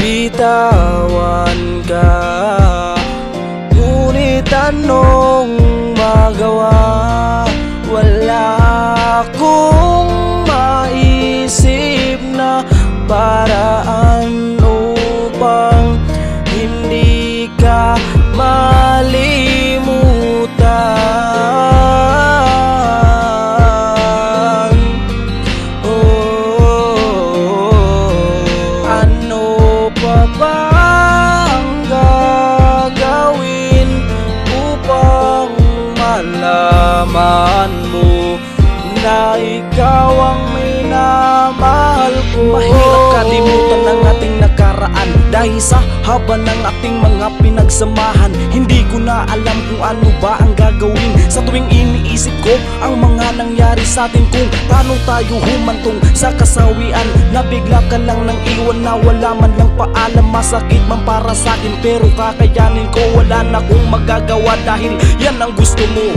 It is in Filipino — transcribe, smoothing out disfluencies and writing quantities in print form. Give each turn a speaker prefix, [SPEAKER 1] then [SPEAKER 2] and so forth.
[SPEAKER 1] bitawan ka. Ngunit anong magawa? Wala akong maisip na paraan upang hindi ka malimutan. Ano pa ba ang gagawin upang malaman mo na ikaw ang minamahal ko? Mahirap kalimutan ang ating nakaraan dahil sa haba ng ating mga pinagsamahan. Hindi ko na alam kung ano ba ang gagawin sa tuwing iniisip ko ang mga nangyari sa atin. Kung paano tayo humantong sa kasawian na bigla ka lang nang iwan na wala man lang paalam. Masakit man para sa akin pero kakayanin ko. Wala na akong magagawa dahil yan ang gusto mo.